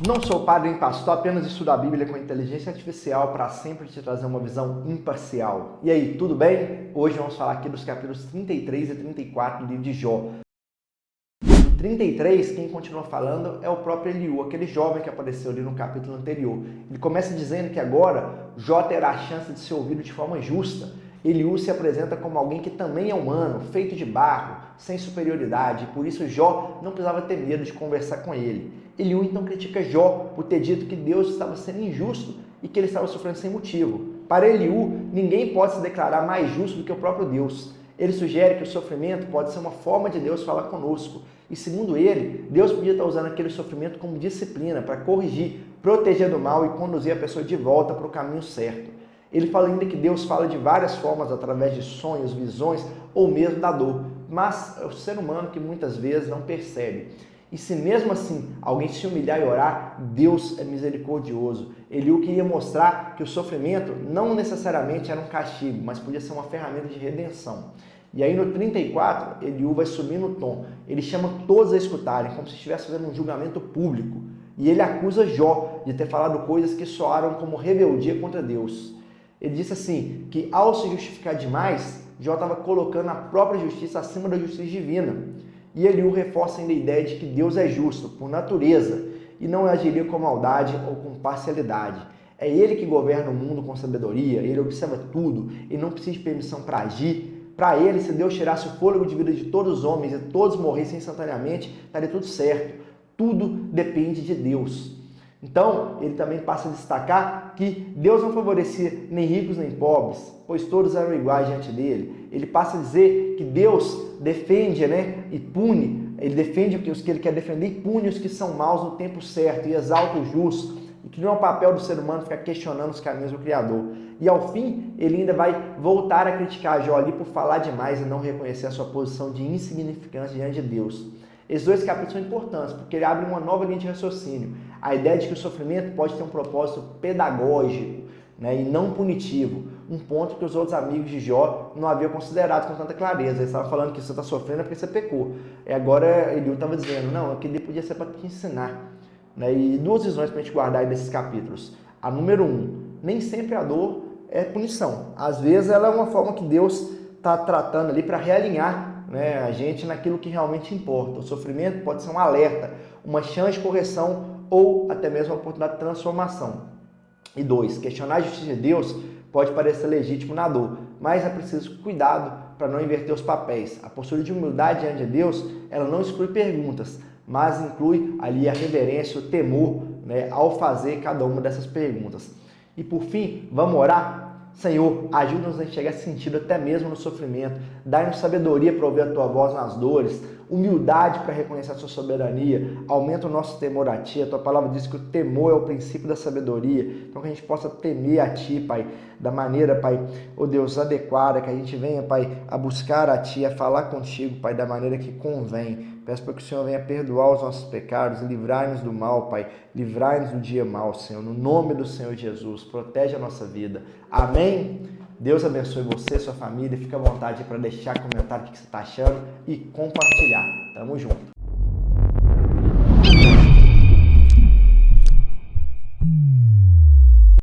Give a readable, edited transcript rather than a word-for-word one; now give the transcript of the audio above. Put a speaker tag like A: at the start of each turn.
A: Não sou padre nem pastor, apenas estudo a Bíblia com inteligência artificial para sempre te trazer uma visão imparcial. E aí, tudo bem? Hoje vamos falar aqui dos capítulos 33 e 34 do livro de Jó. No 33, quem continua falando é o próprio Eliú, aquele jovem que apareceu ali no capítulo anterior. Ele começa dizendo que agora Jó terá a chance de ser ouvido de forma justa. Eliú se apresenta como alguém que também é humano, feito de barro, sem superioridade, e por isso Jó não precisava ter medo de conversar com ele. Eliú então critica Jó por ter dito que Deus estava sendo injusto e que ele estava sofrendo sem motivo. Para Eliú, ninguém pode se declarar mais justo do que o próprio Deus. Ele sugere que o sofrimento pode ser uma forma de Deus falar conosco. E segundo ele, Deus podia estar usando aquele sofrimento como disciplina para corrigir, proteger do mal e conduzir a pessoa de volta para o caminho certo. Ele fala ainda que Deus fala de várias formas, através de sonhos, visões ou mesmo da dor, mas é o ser humano que muitas vezes não percebe. E se mesmo assim alguém se humilhar e orar, Deus é misericordioso. Eliú queria mostrar que o sofrimento não necessariamente era um castigo, mas podia ser uma ferramenta de redenção. E aí no 34, Eliú vai subir no tom. Ele chama todos a escutarem, como se estivesse fazendo um julgamento público. E ele acusa Jó de ter falado coisas que soaram como rebeldia contra Deus. Ele disse assim, que ao se justificar demais, Jó estava colocando a própria justiça acima da justiça divina. E Eliú reforça ainda a ideia de que Deus é justo, por natureza, e não agiria com maldade ou com parcialidade. É Ele que governa o mundo com sabedoria, Ele observa tudo e não precisa de permissão para agir. Para Ele, se Deus tirasse o fôlego de vida de todos os homens e todos morressem instantaneamente, estaria tudo certo. Tudo depende de Deus. Então, ele também passa a destacar que Deus não favorecia nem ricos nem pobres, pois todos eram iguais diante dele. Ele passa a dizer que Deus defende, e pune, ele defende os que ele quer defender e pune os que são maus no tempo certo e exalta o justo, e que não é o papel do ser humano ficar questionando os caminhos do Criador. E ao fim, ele ainda vai voltar a criticar Jó ali por falar demais e não reconhecer a sua posição de insignificância diante de Deus. Esses dois capítulos são importantes, porque ele abre uma nova linha de raciocínio. A ideia de que o sofrimento pode ter um propósito pedagógico, e não punitivo. Um ponto que os outros amigos de Jó não haviam considerado com tanta clareza. Eles estavam falando que você está sofrendo é porque você pecou. E agora Eliú estava dizendo, não, aquele podia ser para te ensinar. E duas visões para a gente guardar aí desses capítulos. A número 1, nem sempre a dor é punição. Às vezes ela é uma forma que Deus está tratando ali para realinhar a gente naquilo que realmente importa. O sofrimento pode ser um alerta, uma chance de correção ou até mesmo uma oportunidade de transformação. E 2, questionar a justiça de Deus pode parecer legítimo na dor, mas é preciso cuidado para não inverter os papéis. A postura de humildade diante de Deus, ela não exclui perguntas, mas inclui ali a reverência, o temor, ao fazer cada uma dessas perguntas. E por fim, vamos orar? Senhor, ajuda-nos a enxergar sentido até mesmo no sofrimento. Dai-nos sabedoria para ouvir a Tua voz nas dores, humildade para reconhecer a Sua soberania, aumenta o nosso temor a Ti. A Tua palavra diz que o temor é o princípio da sabedoria. Então que a gente possa temer a Ti, Pai, da maneira, Pai, Deus, adequada, que a gente venha, Pai, a buscar a Ti, a falar contigo, Pai, da maneira que convém. Peço para que o Senhor venha perdoar os nossos pecados, livrai-nos do mal, Pai, livrai-nos do dia mal, Senhor, no nome do Senhor Jesus, protege a nossa vida. Amém? Deus abençoe você, sua família, fica à vontade para deixar comentário o que você está achando e compartilhar. Tamo junto.